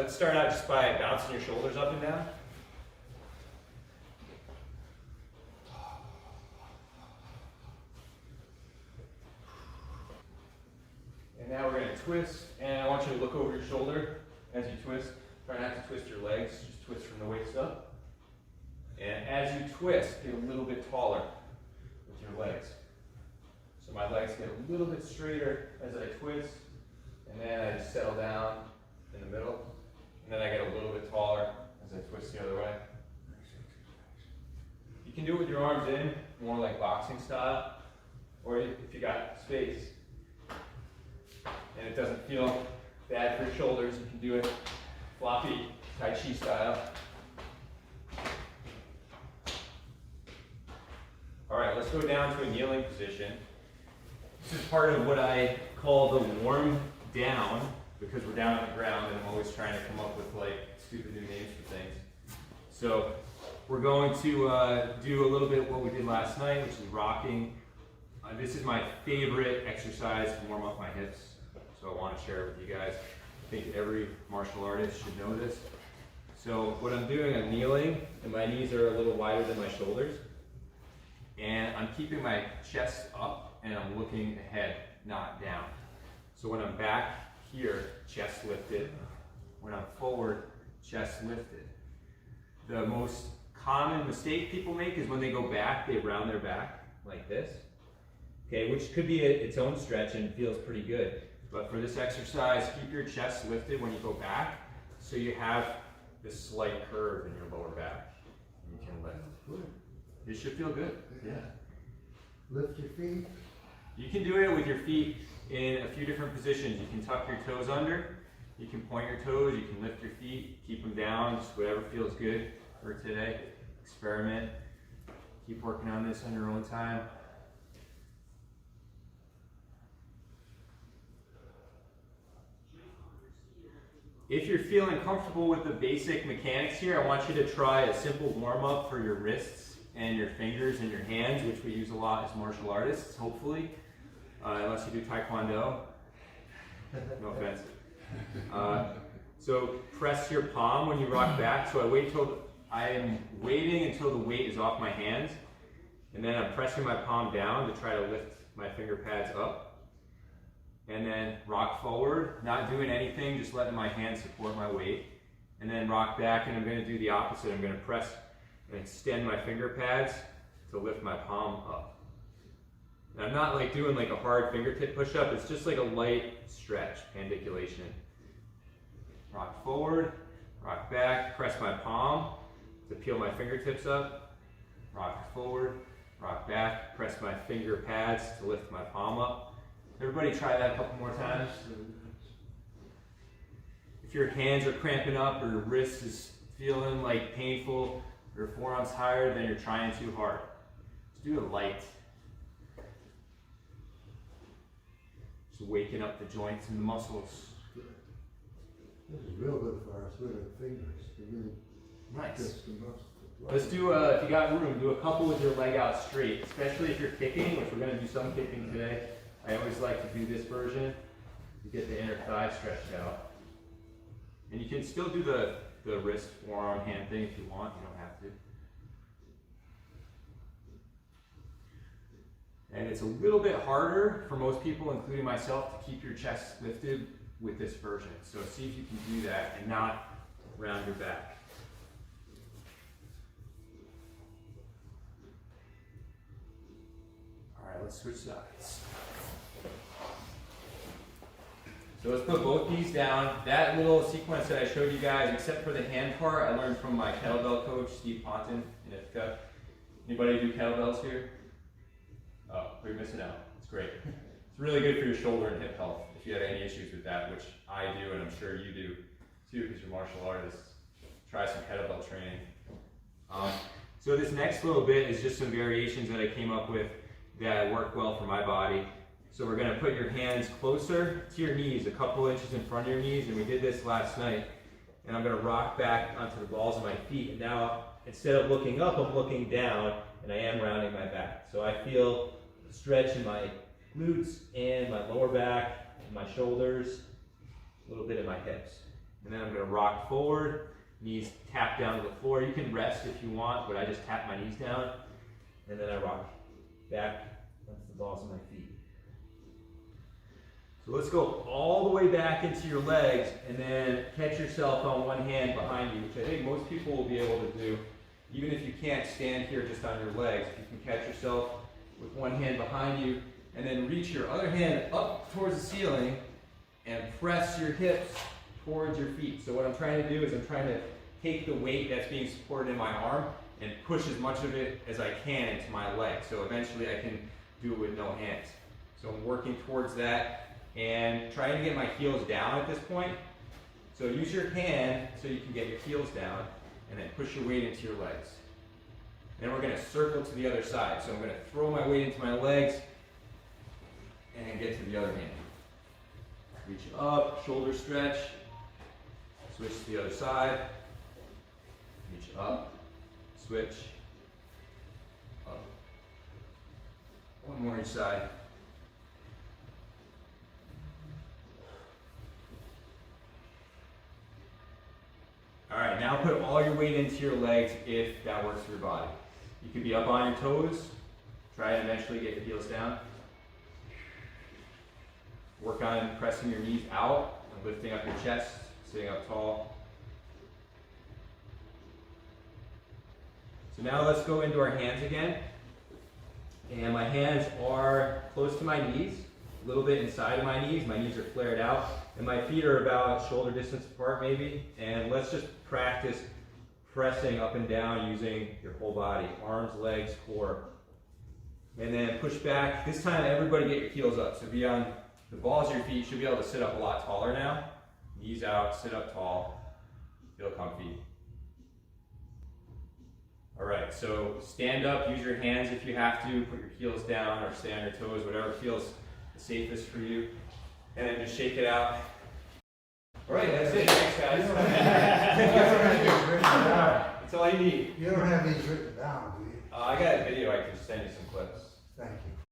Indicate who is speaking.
Speaker 1: let's start out just by bouncing your shoulders up and down. And now we're going to twist, and I want you to look over your shoulder as you twist. Try not to twist your legs, just twist from the waist up. And as you twist, get a little bit taller with your legs. So my legs get a little bit straighter as I twist, and then I just settle down in the middle, and then I get a little bit taller as I twist the other way. You can do it with your arms in, more like boxing style, or if you got space and it doesn't feel bad for your shoulders, you can do it floppy Tai Chi style. All right, let's go down to a kneeling position. This is part of what I call the warm down, because we're down on the ground and I'm always trying to come up with like stupid new names for things. So we're going to do a little bit of what we did last night, which is rocking. This is my favorite exercise to warm up my hips, so I want to share it with you guys. I think every martial artist should know this. So what I'm doing, I'm kneeling, and my knees are a little wider than my shoulders. And I'm keeping my chest up, and I'm looking ahead, not down. So when I'm back here, chest lifted. When I'm forward, chest lifted. The most common mistake people make is when they go back, they round their back like this. Okay, which could be its own stretch and feels pretty good. But for this exercise, keep your chest lifted when you go back, so you have this slight curve in your lower back. You can lift. This should feel good. Yeah.
Speaker 2: Lift your feet.
Speaker 1: You can do it with your feet in a few different positions. You can tuck your toes under. You can point your toes. You can lift your feet. Keep them down. Just whatever feels good for today. Experiment. Keep working on this on your own time. If you're feeling comfortable with the basic mechanics here, I want you to try a simple warm-up for your wrists and your fingers and your hands, which we use a lot as martial artists, hopefully, unless you do Taekwondo. No offense. So press your palm when you rock back. So I am waiting until the weight is off my hands, and then I'm pressing my palm down to try to lift my finger pads up. And then rock forward, not doing anything, just letting my hands support my weight. And then rock back, and I'm going to do the opposite. I'm going to press and extend my finger pads to lift my palm up. And I'm not like doing like a hard fingertip push-up, it's just like a light stretch, pandiculation. Rock forward, rock back, press my palm to peel my fingertips up. Rock forward, rock back, press my finger pads to lift my palm up. Everybody try that a couple more times. If your hands are cramping up or your wrist is feeling like painful or your forearm's tired, then you're trying too hard. Just do it light. Just waking up the joints and the muscles.
Speaker 2: This is real good for us with our fingers. They really
Speaker 1: Nice.
Speaker 2: twist the muscles.
Speaker 1: Let's do, if you got room, do a couple with your leg out straight, especially if you're kicking, which we're going to do some kicking today. I always like to do this version to get the inner thigh stretched out. And you can still do the wrist, forearm, hand thing if you want. You don't have to. And it's a little bit harder for most people, including myself, to keep your chest lifted with this version. So see if you can do that and not round your back. All right, let's switch sides. So let's put both these down. That little sequence that I showed you guys, except for the hand part, I learned from my kettlebell coach, Steve Ponton in Ithaca. Anybody do kettlebells here? Oh, you're missing out. It's great. It's really good for your shoulder and hip health if you have any issues with that, which I do, and I'm sure you do too, because you're martial artists. Try some kettlebell training. So this next little bit is just some variations that I came up with that work well for my body. So we're going to put your hands closer to your knees, a couple inches in front of your knees, and we did this last night. And I'm going to rock back onto the balls of my feet. And now, instead of looking up, I'm looking down, and I am rounding my back. So I feel a stretch in my glutes and my lower back, and my shoulders, a little bit in my hips. And then I'm gonna rock forward, knees tap down to the floor. You can rest if you want, but I just tap my knees down. And then I rock back. That's the balls of my feet. So let's go all the way back into your legs and then catch yourself on one hand behind you, which I think most people will be able to do. Even if you can't stand here just on your legs, you can catch yourself with one hand behind you and then reach your other hand up towards the ceiling and press your hips towards your feet. So what I'm trying to do is I'm trying to take the weight that's being supported in my arm and push as much of it as I can into my leg. So eventually I can do it with no hands. So I'm working towards that and trying to get my heels down at this point. So use your hand so you can get your heels down and then push your weight into your legs. Then we're gonna circle to the other side. So I'm gonna throw my weight into my legs and get to the other hand. Reach up, shoulder stretch, switch to the other side, reach up, switch, up. One more each side. All right, now put all your weight into your legs if that works for your body. You could be up on your toes, try and eventually get your heels down. Work on pressing your knees out and lifting up your chest, sitting up tall. So now let's go into our hands again. And my hands are close to my knees, a little bit inside of my knees. My knees are flared out. And my feet are about shoulder distance apart maybe. And let's just practice pressing up and down using your whole body, arms, legs, core. And then push back. This time everybody get your heels up. So be on the balls of your feet. You should be able to sit up a lot taller now. Knees out, sit up tall, feel comfy. All right, so stand up, use your hands if you have to, put your heels down or stay on your toes, whatever feels the safest for you. And then just shake it out. All right, that's it. Thanks, guys. That's all you need.
Speaker 2: You don't have these written down, do you?
Speaker 1: I got a video I can send you some clips.
Speaker 2: Thank you.